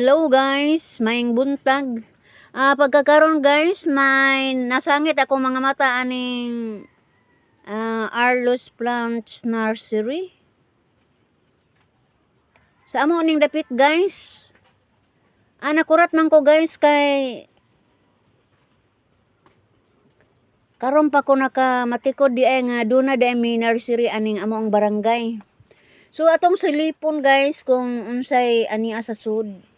Hello guys, maing buntag. Pagkakaroon guys, may nasangit ako mga mata aning Arlos Plants Nursery. Sa amo ning dapit guys. Nakurat man ko guys kay karon pa ko nakamatikod di ay nga duna di ay may nursery aning amo ang barangay. So atong silipon guys kung unsay ania sa sud.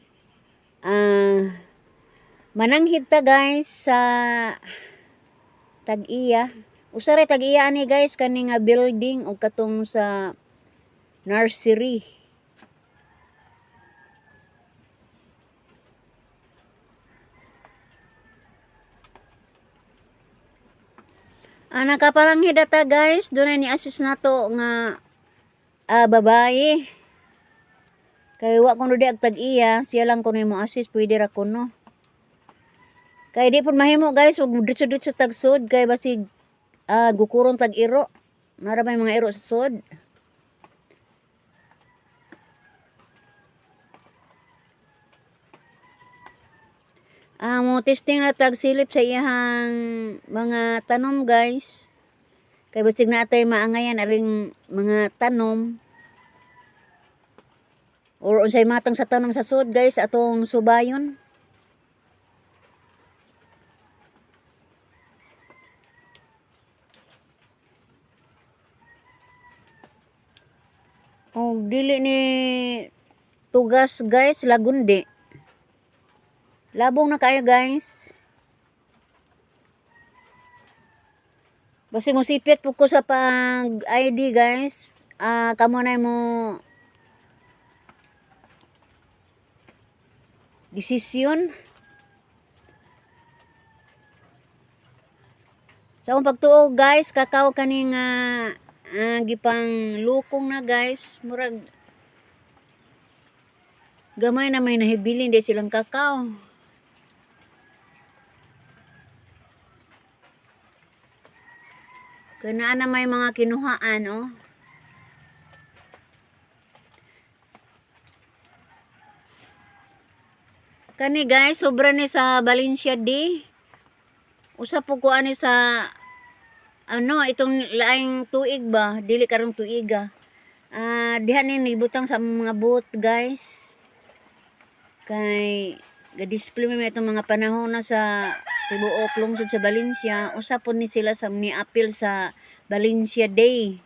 Mananghid ta guys sa tag-iya. Usare tag-iya ani guys kani nga building o katong sa nursery. Nakapalanghid ta guys, dunay ni assist nato nga babae. Kay wa kuno di ag tag-iya, siya lang kuno mo assist, pwede ra kuno. Kay di pud mahimo guys, ug ditso-ditso tag sud kay basig gukurong tag iro. Nara may mga iro sa sud. Mo testing na tag silip sa iyang mga tanom guys. Kay basig na atay maangayan aring mga tanom. Or unsay matang sa tanom sa sud guys atong subayon. O dili ni tugas guys, lagundi. Labong na kayo guys. Basi mo sipit po ko sa pag ID guys. Kamo na mo desisyon. Sa akong pagtuo guys, kakao kaning gipang lukong na guys. Murag gamay na may nahibilin di silang kakao. Kana na may mga kinuhaan oh. Kani guys, sobra ni sa Valencia D. Usa po ko ani sa itong laing tuig ba, dili karong tuiga. Diha ni nibutang sa mga boat guys. Kay ga-display mi itong mga panahon na sa tibuok lungsod sa Valencia. Usa po ni sila sa ni-appeal sa Valencia Day.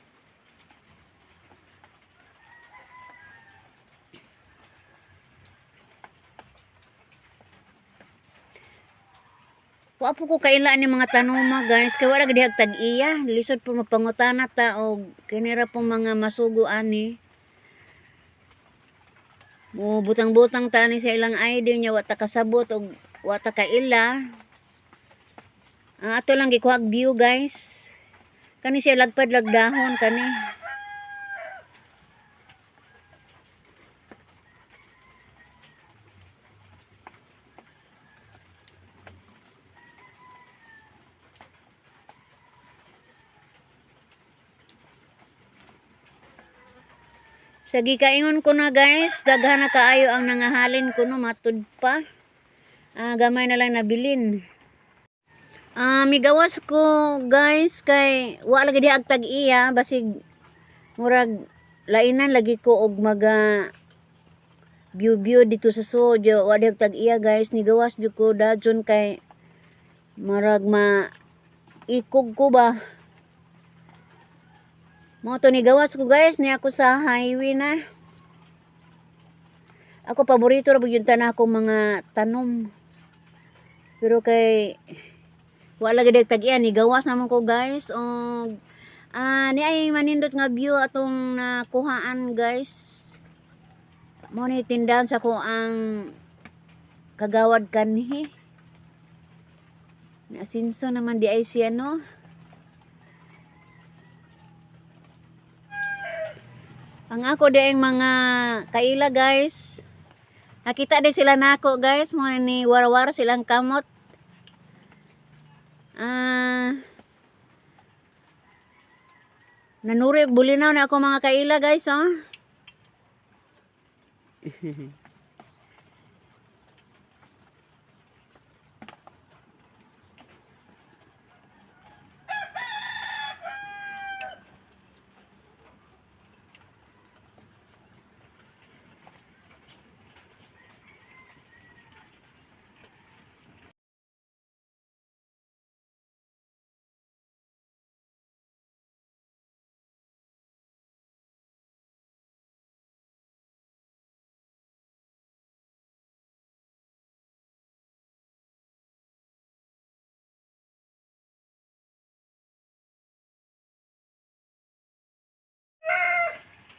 Wa po ko kaila ni mga tanoma guys, kay wala gid tag-iya, lisod po mapangutana ta og kinira po mga masugo ani. Mo butang-butang ta ni sa ilang ID nya wa ta kasabot og wa ta kaila. Ato lang gikuhag view guys. Kani siya lagpad lagdahon kani. Sa gikaingon ko na guys, daghan na kaayo ang nangahalin ko no, matud pa. Gamay na lang nabilin. Migawas ko guys kay wa lagi di ag tag-iya basig murag lainan lagi ko og maga view dito sa studio. Wa di ag tag-iya guys, nigawas jud ko dajon kay murag ikog ko ba. Mo to nigawas ko guys ni ako sa highway na. Ako paborito ra gyud tanan ako mga tanom. Pero kay wala gid tag-iya ni gawas naman ko guys og ni ay manindot nga view atong nakuhaan guys. Mo ni tindahan sa ko ang kagawad kanhi. Nasinso naman di ay siya no. Ang ako dieng mga kaila guys. Nakita din sila nako guys, mo ni war-war silang kamot. Nanuri og bulinaw na ako mga kaila guys oh.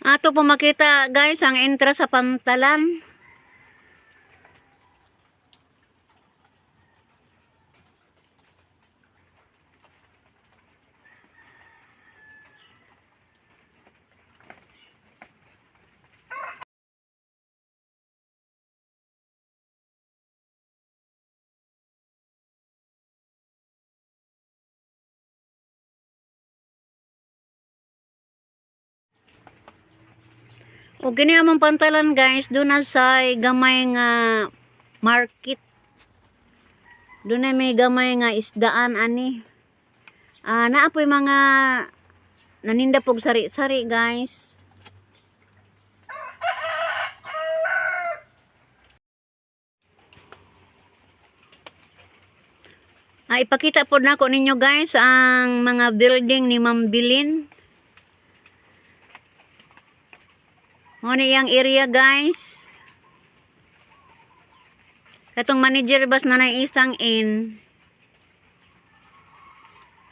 Ato po makita guys ang entra sa pantalan. O gini among pantalan guys, doon na sa gamay nga market. Doon na may gamay nga isdaan ani. Naapoy mga naninda pog sari-sari guys. Ipakita po na ko ninyo guys ang mga building ni Ma'am Bilin. Muna yung area guys. Katong manager bus na isang in.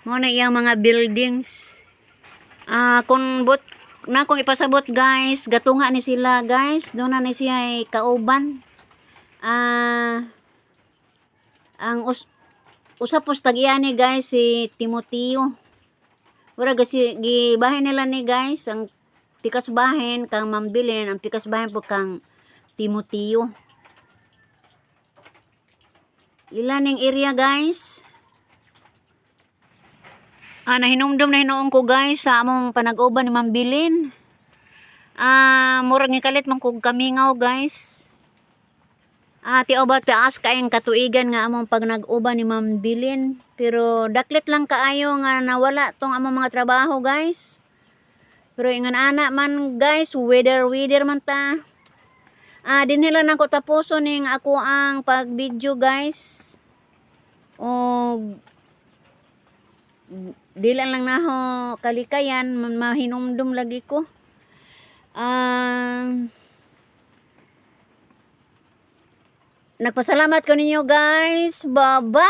Muna yung mga buildings. Kung ipasabot guys, gatunga ni sila guys. Doon na ni siya ay kauban. Ang usapos tag-iya ni guys si Timoteo. Wala kasi gibahin nila ni guys ang pikas bahin kang Ma'am Bilin, ang pikas bahin po kang Timoteo. Ilan yung area guys. Nahinumdum na hinoon ko guys sa among panag-uban ni Ma'am Bilin. Murag ni kalit man kog kamingaw guys. Tiyo ba taas kaayong katuigan nga among pag nag-uban ni Ma'am Bilin. Pero daklit lang kaayo nga nawala tong among mga trabaho guys. Pero ingan anak man guys, weather man ta. Dinhila na ko tapuso ning ako ang pag-video guys. O dili lang na ho kalikayan, mahinumdum lagi ko. Nagpasalamat ko ninyo guys. Bye-bye!